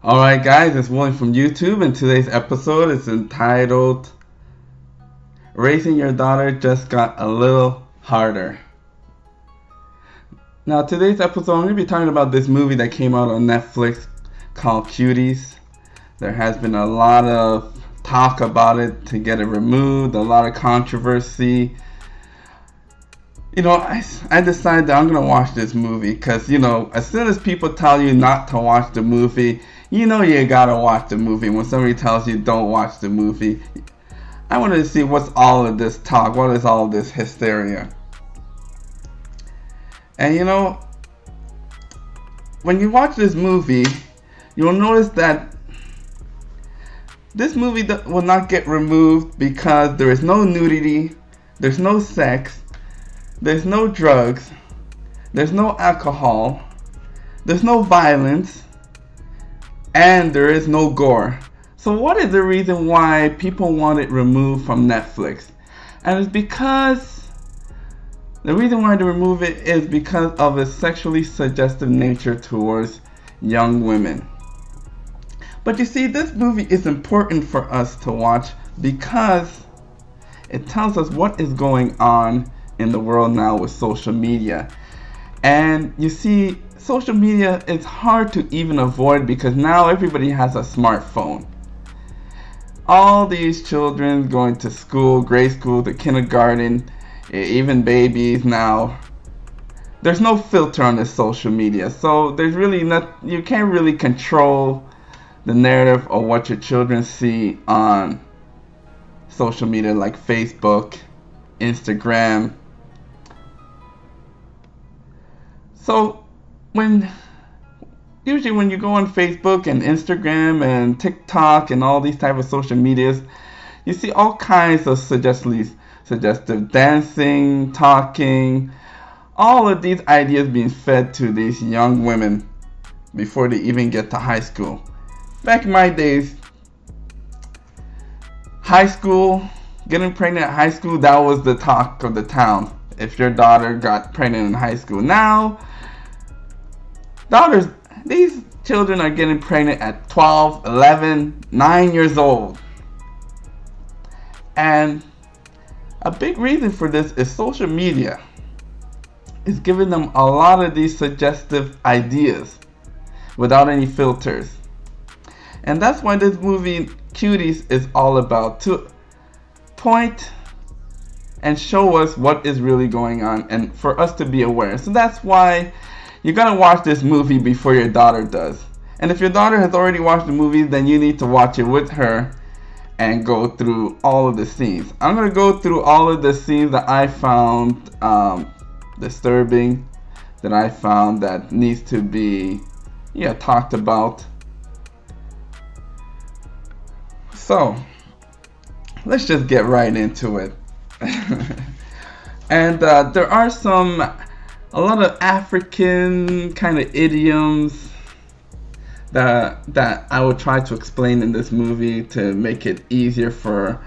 Alright guys, it's William from YouTube, and today's episode is entitled Raising Your Daughter Just Got a Little Harder. Now today's episode I'm going to be talking about this movie that came out on Netflix called Cuties. There has been a lot of talk about it to get it removed, a lot of controversy. I decided that I'm going to watch this movie because, as soon as people tell you not to watch the movie, you gotta watch the movie. When somebody tells you don't watch the movie, I wanted to see what's all of this talk, what is all this hysteria. And when you watch this movie, you'll notice that this movie will not get removed because there is no nudity, there's no sex, there's no drugs, there's no alcohol, there's no violence, and there is no gore. So what is the reason why people want it removed from Netflix? And it's because the reason why they remove it is because of its sexually suggestive nature towards young women. But you see, this movie is important for us to watch because it tells us what is going on in the world now with social media. And you see, social media is hard to even avoid because now everybody has a smartphone. All these children going to school, grade school, to kindergarten, even babies now. There's no filter on this social media, so there's really you can't really control the narrative of what your children see on social media like Facebook, Instagram. So usually when you go on Facebook and Instagram and TikTok and all these type of social medias, you see all kinds of suggestive dancing, talking, all of these ideas being fed to these young women before they even get to high school. Back in my days, high school, getting pregnant at high school, that was the talk of the town. If your daughter got pregnant in high school. Now, these children are getting pregnant at 12, 11, 9 years old. And a big reason for this is social media. It's giving them a lot of these suggestive ideas without any filters. And that's why this movie, Cuties, is all about, to point and show us what is really going on and for us to be aware. So that's why you gotta watch this movie before your daughter does. And if your daughter has already watched the movie, then you need to watch it with her and go through all of the scenes. I'm gonna go through all of the scenes that I found disturbing, that I found that needs to be talked about. So let's just get right into it. And there are a lot of African kind of idioms that I will try to explain in this movie to make it easier for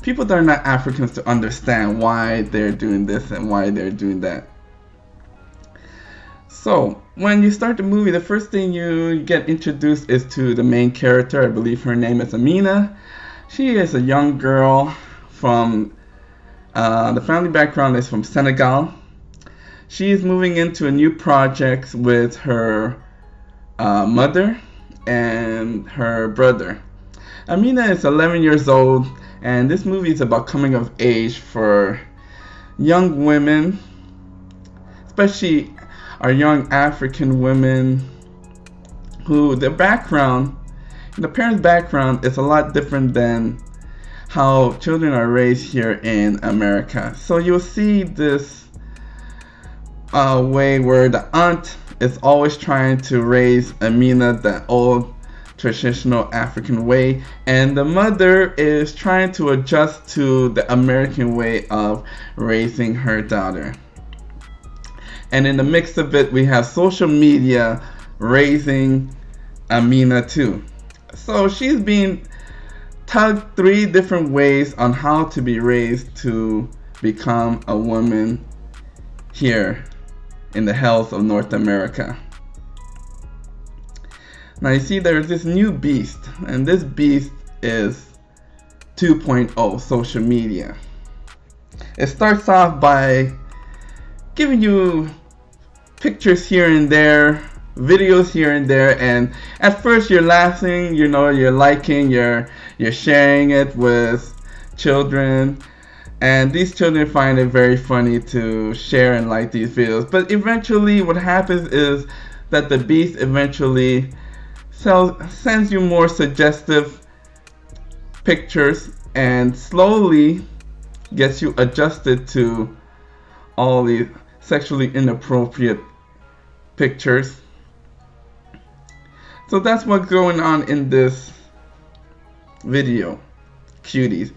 people that are not Africans to understand why they're doing this and why they're doing that. So when you start the movie, the first thing you get introduced is to the main character. I believe her name is Amina. She is a young girl from the family background is from Senegal. She is moving into a new project with her mother and her brother. Amina is 11 years old, and this movie is about coming of age for young women, especially our young African women who the parents' background is a lot different than how children are raised here in America. So you'll see this way where the aunt is always trying to raise Amina the old traditional African way, and the mother is trying to adjust to the American way of raising her daughter. And in the mix of it, we have social media raising Amina too. So she's being tugged 3 different ways on how to be raised to become a woman here in the hells of North America. Now you see there's this new beast, and this beast is 2.0 social media. It starts off by giving you pictures here and there, videos here and there, and at first you're laughing, you're liking, you're sharing it with children, and these children find it very funny to share and like these videos. But eventually what happens is that the beast eventually sends you more suggestive pictures and slowly gets you adjusted to all the sexually inappropriate pictures. So that's what's going on in this video, cuties.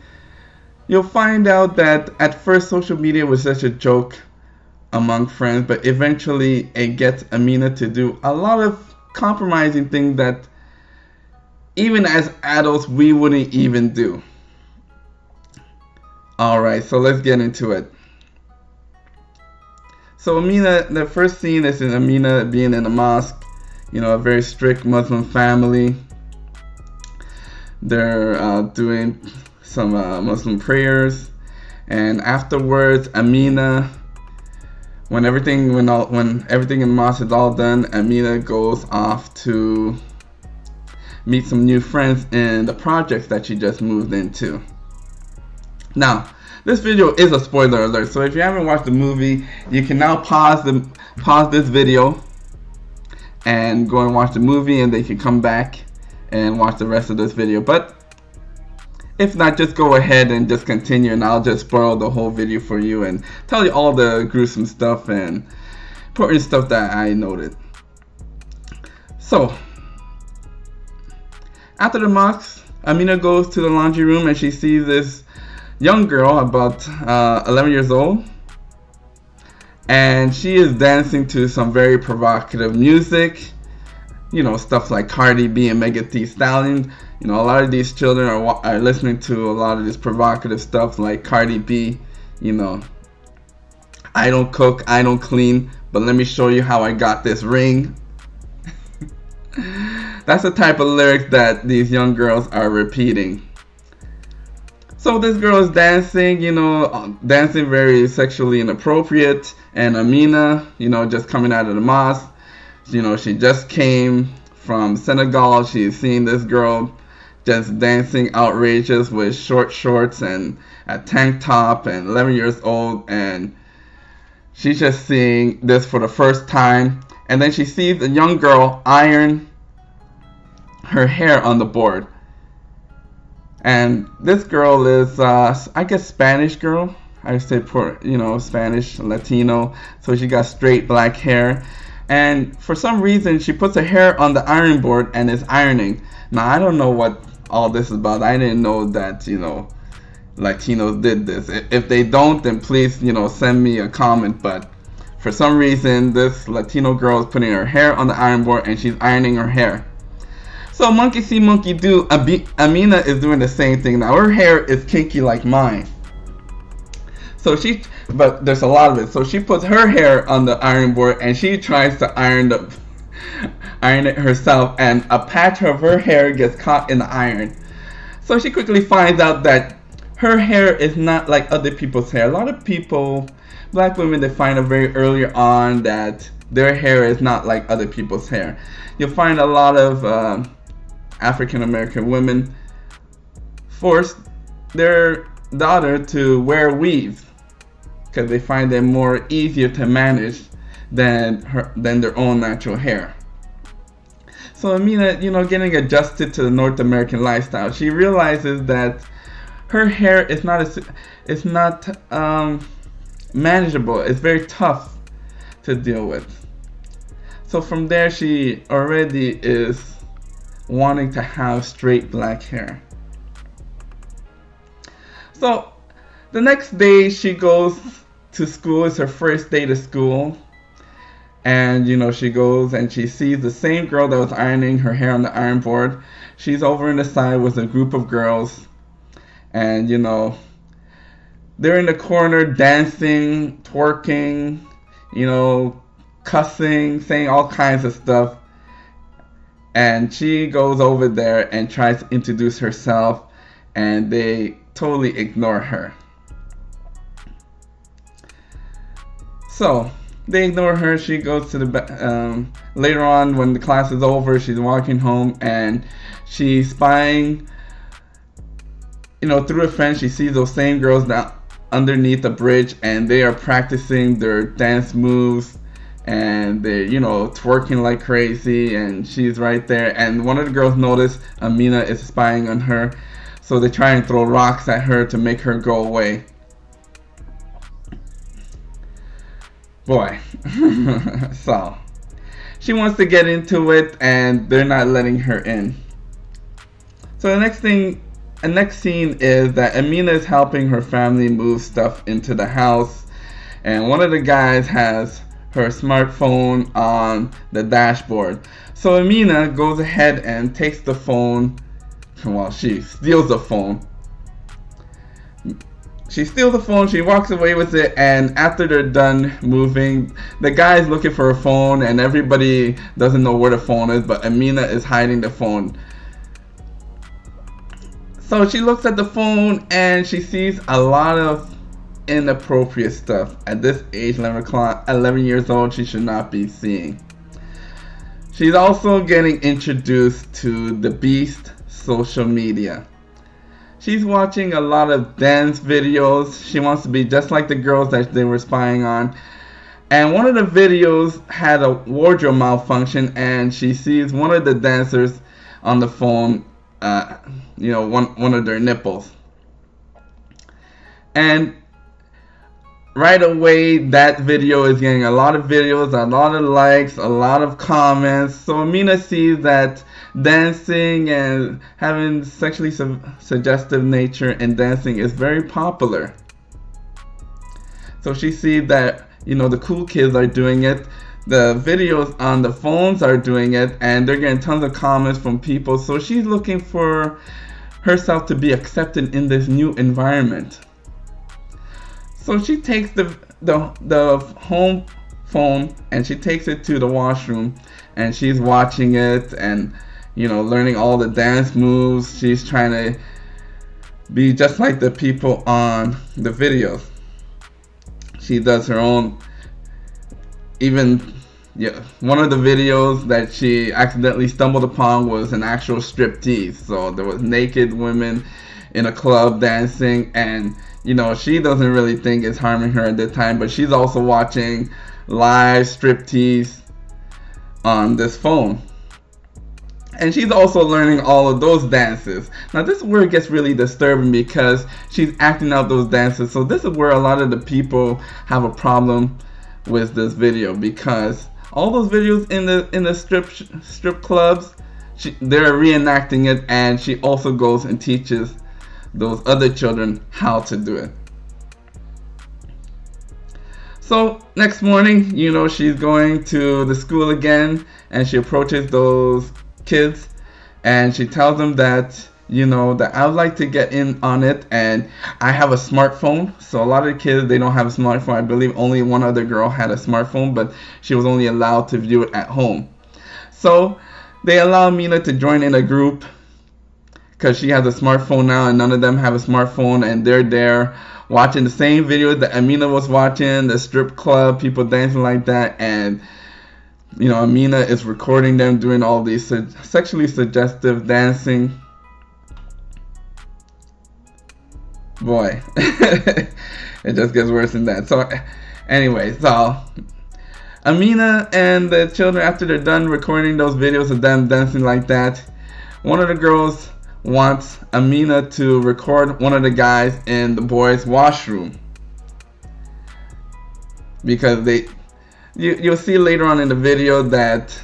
You'll find out that at first social media was such a joke among friends, but eventually it gets Amina to do a lot of compromising things that even as adults we wouldn't even do. Alright, so let's get into it. So Amina, the first scene is in Amina being in a mosque, a very strict Muslim family. They're doing some Muslim prayers, and afterwards Amina, when everything in the mosque is all done, Amina goes off to meet some new friends in the projects that she just moved into. Now, this video is a spoiler alert, so if you haven't watched the movie, you can now pause this video and go and watch the movie, and then you can come back and watch the rest of this video. But if not, just go ahead and just continue, and I'll just spoil the whole video for you and tell you all the gruesome stuff and important stuff that I noted. So, after the mosque, Amina goes to the laundry room and she sees this young girl about 11 years old, and she is dancing to some very provocative music, stuff like Cardi B and Megan Thee Stallion. A lot of these children are listening to a lot of this provocative stuff like Cardi B, I don't cook, I don't clean, but let me show you how I got this ring. That's the type of lyrics that these young girls are repeating. So this girl is dancing, dancing very sexually inappropriate, and Amina, just coming out of the mosque, she just came from Senegal. She's seen this girl just dancing outrageous with short shorts and a tank top and 11 years old, and she's just seeing this for the first time. And then she sees a young girl iron her hair on the board. And this girl is, I guess, Spanish girl. I say, Spanish, Latino. So she got straight black hair. And for some reason, she puts her hair on the iron board and is ironing. Now, I don't know what all this is about. I didn't know that, Latinos did this. If they don't, then please, send me a comment. But for some reason, this Latino girl is putting her hair on the iron board and she's ironing her hair. So monkey see, monkey do. Amina is doing the same thing. Now her hair is kinky like mine. But there's a lot of it. So she puts her hair on the iron board and she tries to iron it herself, and a patch of her hair gets caught in the iron. So she quickly finds out that her hair is not like other people's hair. A lot of people, black women, they find out very early on that their hair is not like other people's hair. You'll find a lot of African American women force their daughter to wear weaves because they find them more easier to manage than their own natural hair. So Amina, getting adjusted to the North American lifestyle, she realizes that her hair is not manageable. It's very tough to deal with. So from there, she already is wanting to have straight black hair. So the next day she goes to school. It's her first day to school, and she goes and she sees the same girl that was ironing her hair on the iron board. She's over in the side with a group of girls, and they're in the corner dancing, twerking, cussing, saying all kinds of stuff. And she goes over there and tries to introduce herself, and they totally ignore her. So they ignore her. She goes to the later on when the class is over, she's walking home and she's spying, through a fence. She sees those same girls down underneath the bridge, and they are practicing their dance moves, and they're twerking like crazy, and she's right there. And one of the girls notice Amina is spying on her, so they try and throw rocks at her to make her go away. Boy. So she wants to get into it, and they're not letting her in. So the next scene is that Amina is helping her family move stuff into the house, and one of the guys has her smartphone on the dashboard. So Amina goes ahead and takes the phone. Well, she steals the phone. She steals the phone, she walks away with it, and after they're done moving, the guy's looking for a phone, and everybody doesn't know where the phone is, but Amina is hiding the phone. So she looks at the phone, and she sees a lot of inappropriate stuff. At this age, 11 years old, she should not be seeing. She's also getting introduced to the beast social media. She's watching a lot of dance videos. She wants to be just like the girls that they were spying on. And one of the videos had a wardrobe malfunction, and she sees one of the dancers on the phone, one of their nipples. And right away, that video is getting a lot of videos, a lot of likes, a lot of comments. So Amina sees that dancing and having sexually suggestive nature in dancing is very popular. So she sees that, the cool kids are doing it, the videos on the phones are doing it, and they're getting tons of comments from people. So she's looking for herself to be accepted in this new environment. So she takes the home phone and she takes it to the washroom, and she's watching it and learning all the dance moves. She's trying to be just like the people on the videos. She does her own. One of the videos that she accidentally stumbled upon was an actual striptease. So there was naked women in a club dancing, and she doesn't really think it's harming her at the time, but she's also watching live striptease on this phone. And she's also learning all of those dances. Now this is where it gets really disturbing, because she's acting out those dances. So this is where a lot of the people have a problem with this video, because all those videos in the strip clubs, they're reenacting it, and she also goes and teaches those other children how to do it. So next morning, she's going to the school again, and she approaches those kids, and she tells them that that I would like to get in on it, and I have a smartphone. So a lot of the kids, they don't have a smartphone. I believe only one other girl had a smartphone, but she was only allowed to view it at home. So they allow Mina to join in a group, because she has a smartphone now, and none of them have a smartphone, and they're there watching the same videos that Amina was watching, the strip club, people dancing like that, and Amina is recording them doing all these sexually suggestive dancing. Boy, it just gets worse than that. So anyway, so Amina and the children, after they're done recording those videos of them dancing like that, one of the girls wants Amina to record one of the guys in the boys' washroom, because you'll see later on in the video that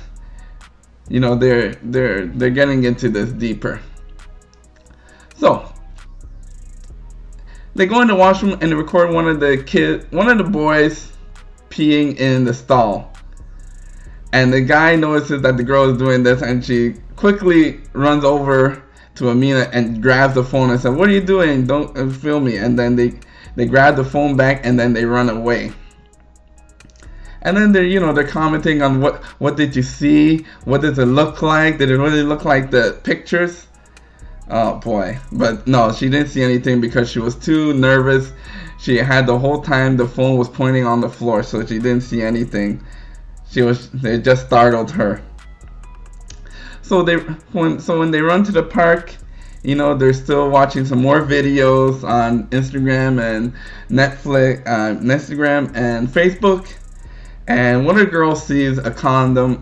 they're getting into this deeper. So they go in the washroom and they record one of the boys peeing in the stall, and the guy notices that the girl is doing this, and she quickly runs over to Amina and grabs the phone and says, "What are you doing? Don't film me." And then they grab the phone back, and then they run away. And then they're commenting on what did you see? What does it look like? Did it really look like the pictures? Oh boy. But no, she didn't see anything because she was too nervous. She had the whole time the phone was pointing on the floor, so she didn't see anything. It just startled her. So when they run to the park, they're still watching some more videos on Instagram and Netflix, Instagram and Facebook. And one of the girls sees a condom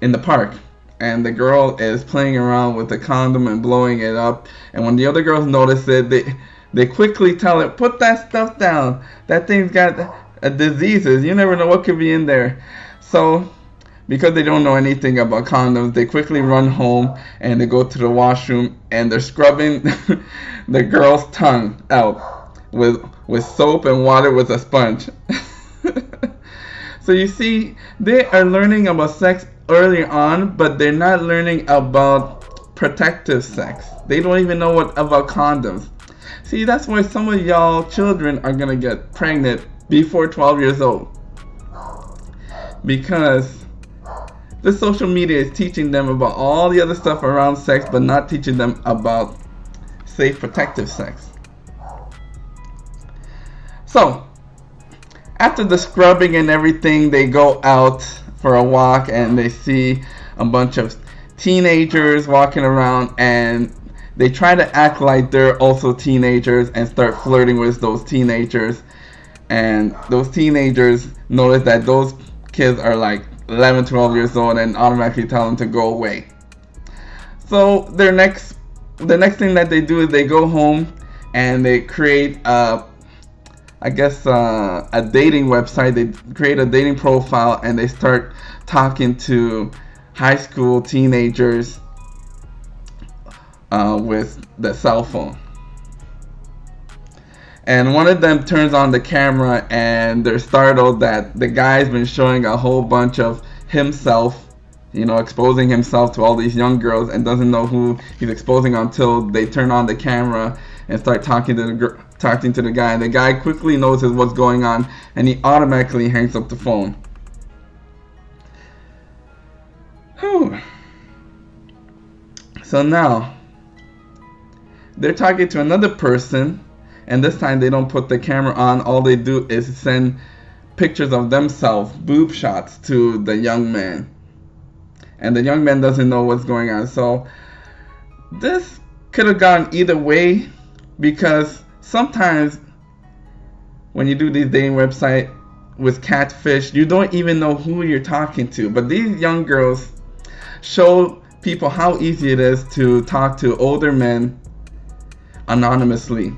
in the park, and the girl is playing around with the condom and blowing it up. And when the other girls notice it, they quickly tell her, "Put that stuff down. That thing's got diseases. You never know what could be in there." So, because they don't know anything about condoms, they quickly run home and they go to the washroom and they're scrubbing the girl's tongue out with soap and water with a sponge. So you see, they are learning about sex early on, but they're not learning about protective sex. They don't even know about condoms. See, that's why some of y'all children are gonna get pregnant before 12 years old. Because the social media is teaching them about all the other stuff around sex, but not teaching them about safe protective sex. So, after the scrubbing and everything, they go out for a walk and they see a bunch of teenagers walking around, and they try to act like they're also teenagers and start flirting with those teenagers. And those teenagers notice that those kids are like 11, 12 years old and automatically tell them to go away. So the next thing that they do is they go home and they create a dating website. They create a dating profile and they start talking to high school teenagers with the cell phone. And one of them turns on the camera and they're startled that the guy's been showing a whole bunch of himself, exposing himself to all these young girls, and doesn't know who he's exposing until they turn on the camera and start talking to the guy. And the guy quickly notices what's going on and he automatically hangs up the phone. Whew. So now they're talking to another person, and this time they don't put the camera on. All they do is send pictures of themselves, boob shots, to the young man. And the young man doesn't know what's going on. So this could have gone either way, because sometimes when you do these dating websites with catfish, you don't even know who you're talking to. But these young girls show people how easy it is to talk to older men anonymously.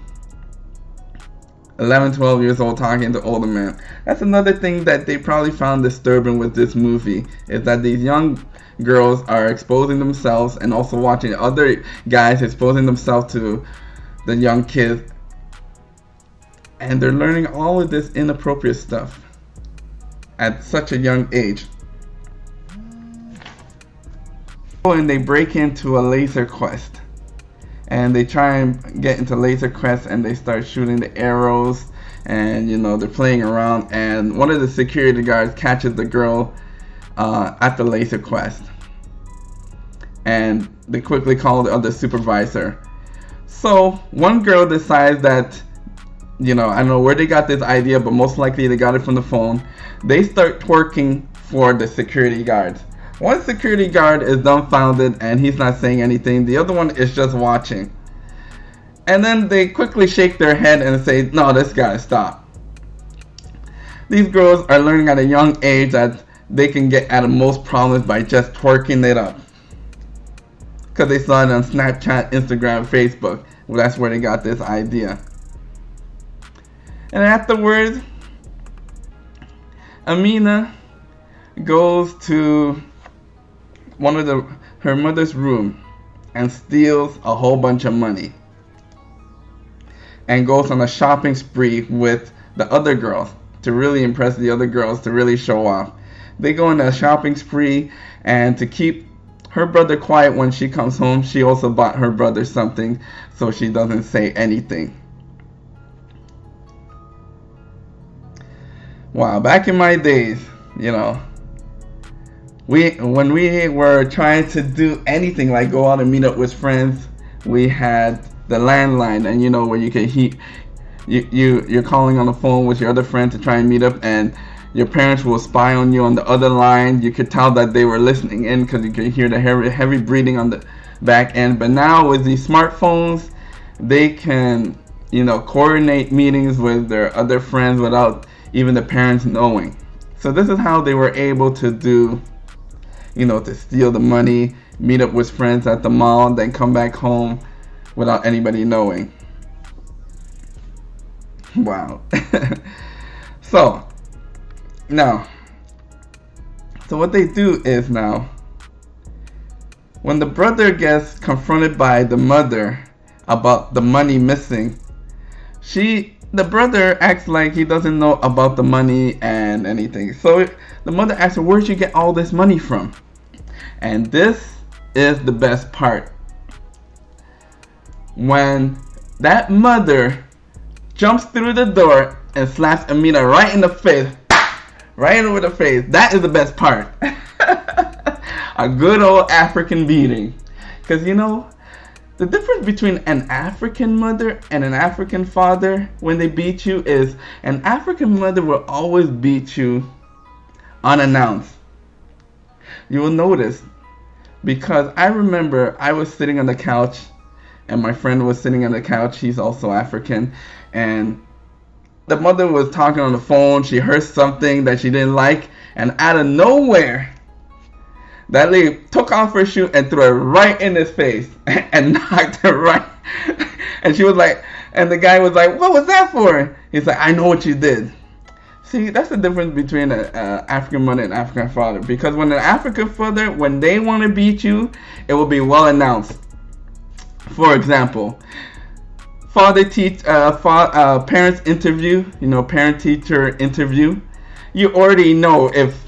11, 12 years old talking to older men. That's another thing that they probably found disturbing with this movie, is that these young girls are exposing themselves and also watching other guys exposing themselves to the young kids, and they're learning all of this inappropriate stuff at such a young age. And they break into a laser quest, and they try and get into laser quest, and they start shooting the arrows, and they're playing around, and one of the security guards catches the girl at the laser quest, and they quickly call the other supervisor. So one girl decides that, I don't know where they got this idea, but most likely they got it from the phone. They start twerking for the security guards. One security guard is dumbfounded and he's not saying anything. The other one is just watching. And then they quickly shake their head and say, "No, this gotta stop." These girls are learning at a young age that they can get out of most problems by just twerking it up. Because they saw it on Snapchat, Instagram, Facebook. Well, that's where they got this idea. And afterwards, Amina goes to one of her mother's room and steals a whole bunch of money and goes on a shopping spree with the other girls to really impress the other girls, to really show off. They go on a shopping spree, and to keep her brother quiet when she comes home, she also bought her brother something so she doesn't say anything. Wow, back in my days, you know, when we were trying to do anything like go out and meet up with friends, we had the landline, and you know where you can you're calling on the phone with your other friend to try and meet up, and your parents will spy on you on the other line. You could tell that they were listening in because you could hear the heavy breathing on the back end. But now with these smartphones, they can, you know, coordinate meetings with their other friends without even the parents knowing. So this is how they were able to do, you know, to steal the money, meet up with friends at the mall, then come back home without anybody knowing. Wow. So what they do is now, when the brother gets confronted by the mother about the money missing, the brother acts like he doesn't know about the money and anything. So the mother asks her, where'd you get all this money from? And this is the best part. When that mother jumps through the door and slaps Amina right in the face, right over the face, that is the best part. A good old African beating. Because, you know, the difference between an African mother and an African father when they beat you is an African mother will always beat you unannounced. You will notice, because I remember I was sitting on the couch and my friend was sitting on the couch. He's also African, and the mother was talking on the phone. She heard something that she didn't like, and out of nowhere, that lady took off her shoe and threw it right in his face and knocked it right. And she was like, and the guy was like, what was that for? He's like, I know what you did. See, that's the difference between an African mother and African father. Because when an African father, when they want to beat you, it will be well announced. For example, parents interview, you know, parent-teacher interview. You already know if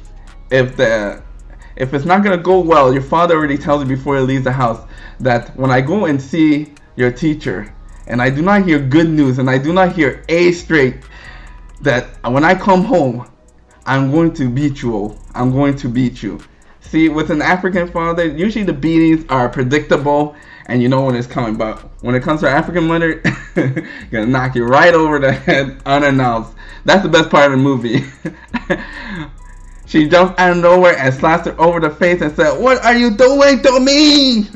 it's not going to go well, your father already tells you before he leaves the house that when I go and see your teacher and I do not hear good news and I do not hear A straight, that when I come home, I'm going to beat you. I'm going to beat you. See, with an African father, usually the beatings are predictable and you know when it's coming. But when it comes to African mother, gonna knock you right over the head unannounced. That's the best part of the movie. She jumps out of nowhere and slaps her over the face and said, "What are you doing to me?"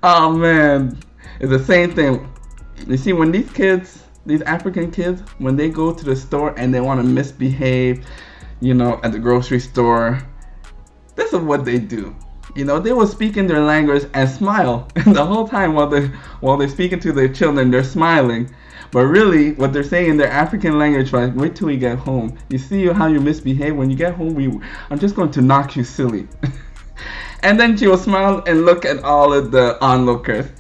Oh man, it's the same thing. You see, when these kids, these African kids, when they go to the store and they want to misbehave, you know, at the grocery store, this is what they do. You know, they will speak in their language and smile the whole time while they're speaking to their children. They're smiling, but really, what they're saying in their African language, like, wait till we get home. You see how you misbehave. When you get home, I'm just going to knock you silly. And then she will smile and look at all of the onlookers.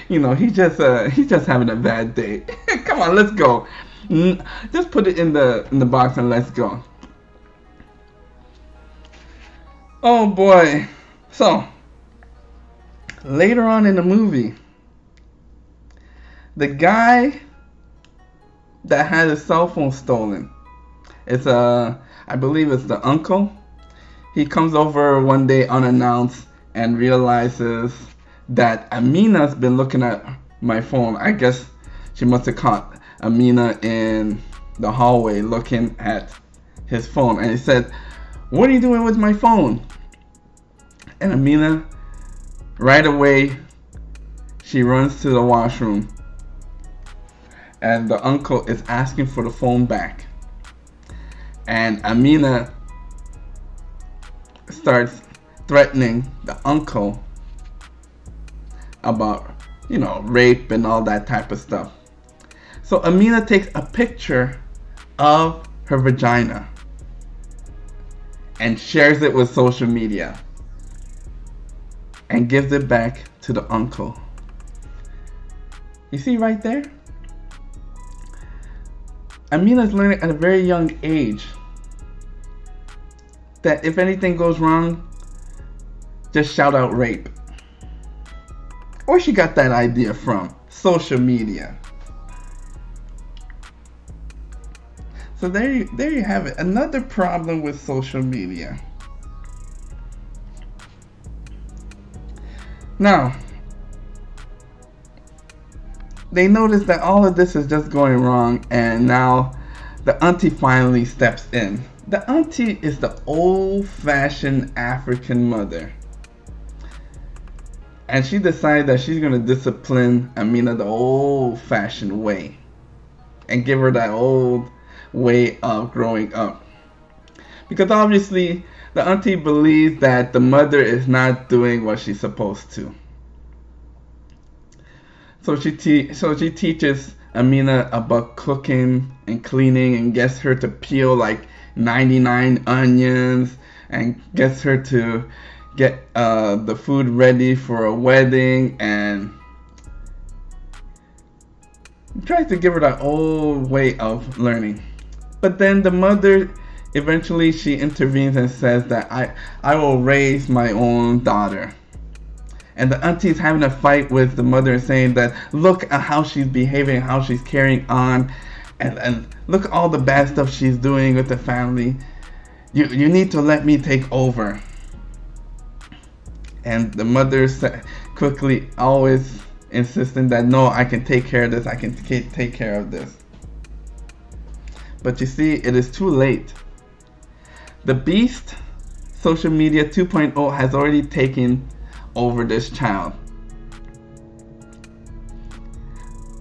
You know, he's just having a bad day. Come on, let's go. Just put it in the box and let's go. Oh boy. So later on in the movie, the guy that had his cell phone stolen, I believe it's the uncle. He comes over one day unannounced and realizes that Amina's been looking at my phone. I guess she must have caught Amina in the hallway looking at his phone. And he said, "What are you doing with my phone?" And Amina, right away, she runs to the washroom. And the uncle is asking for the phone back. And Amina starts threatening the uncle about, you know, rape and all that type of stuff. So Amina takes a picture of her vagina and shares it with social media and gives it back to the uncle. You see right there? Amina's learning at a very young age that if anything goes wrong, just shout out rape. Where she got that idea from? Social media. So there you have it. Another problem with social media. Now, they notice that all of this is just going wrong, and now the auntie finally steps in. The auntie is the old-fashioned African mother. And she decided that she's going to discipline Amina the old-fashioned way and give her that old way of growing up. Because obviously, the auntie believes that the mother is not doing what she's supposed to. So she teaches Amina about cooking and cleaning and gets her to peel like 99 onions and gets her to get the food ready for a wedding and tries to give her that old way of learning. But then the mother eventually she intervenes and says that I will raise my own daughter. And the auntie is having a fight with the mother and saying that look at how she's behaving, how she's carrying on, and look at all the bad stuff she's doing with the family. You need to let me take over. And the mother quickly always insisting that no, I can take care of this, I can take care of this. But you see, it is too late. The beast, social media 2.0, has already taken over this child.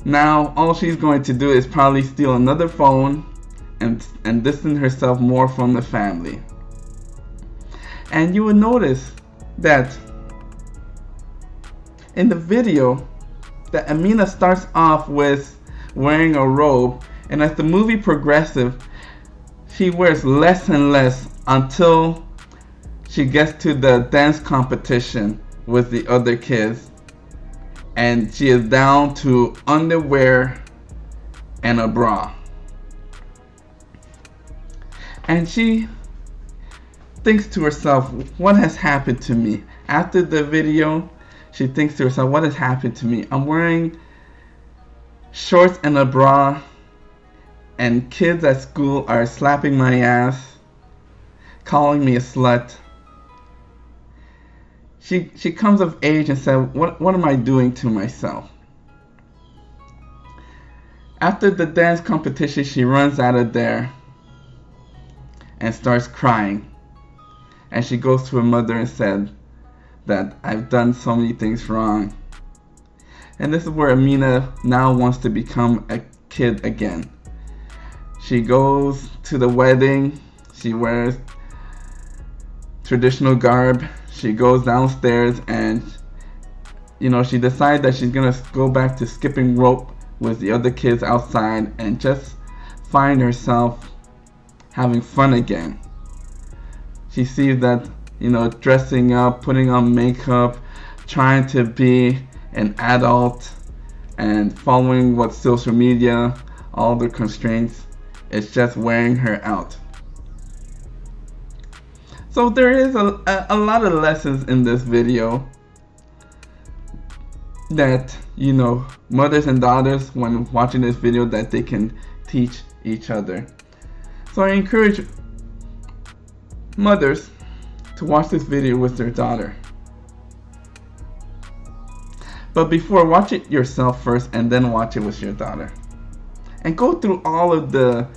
Now all she's going to do is probably steal another phone and distance herself more from the family. And you will notice that in the video that Amina starts off with wearing a robe, and as the movie progresses she wears less and less until she gets to the dance competition with the other kids, and she is down to underwear and a bra. And she thinks to herself, what has happened to me? After the video, she thinks to herself, what has happened to me? I'm wearing shorts and a bra, and kids at school are slapping my ass, calling me a slut. She comes of age and said, what am I doing to myself? After the dance competition, she runs out of there and starts crying. And she goes to her mother and said that I've done so many things wrong. And this is where Amina now wants to become a kid again. She goes to the wedding, she wears traditional garb, she goes downstairs and she decides that she's gonna go back to skipping rope with the other kids outside and just find herself having fun again. She sees that dressing up, putting on makeup, trying to be an adult and following what social media, all the constraints, it's just wearing her out. So there is a lot of lessons in this video that mothers and daughters, when watching this video, that they can teach each other. So I encourage mothers to watch this video with their daughter. But before, watch it yourself first and then watch it with your daughter. And go through all of the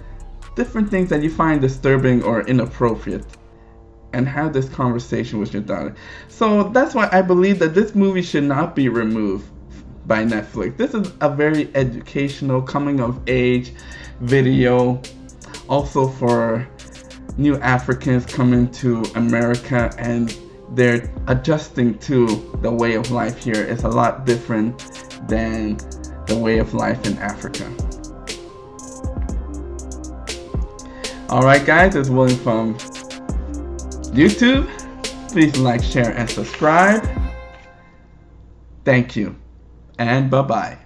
different things that you find disturbing or inappropriate and have this conversation with your daughter. So that's why I believe that this movie should not be removed by Netflix. This is a very educational, coming of age video, also for new Africans coming to America and they're adjusting to the way of life here. It's a lot different than the way of life in Africa. Alright guys, it's William from YouTube. Please like, share, and subscribe. Thank you, and bye-bye.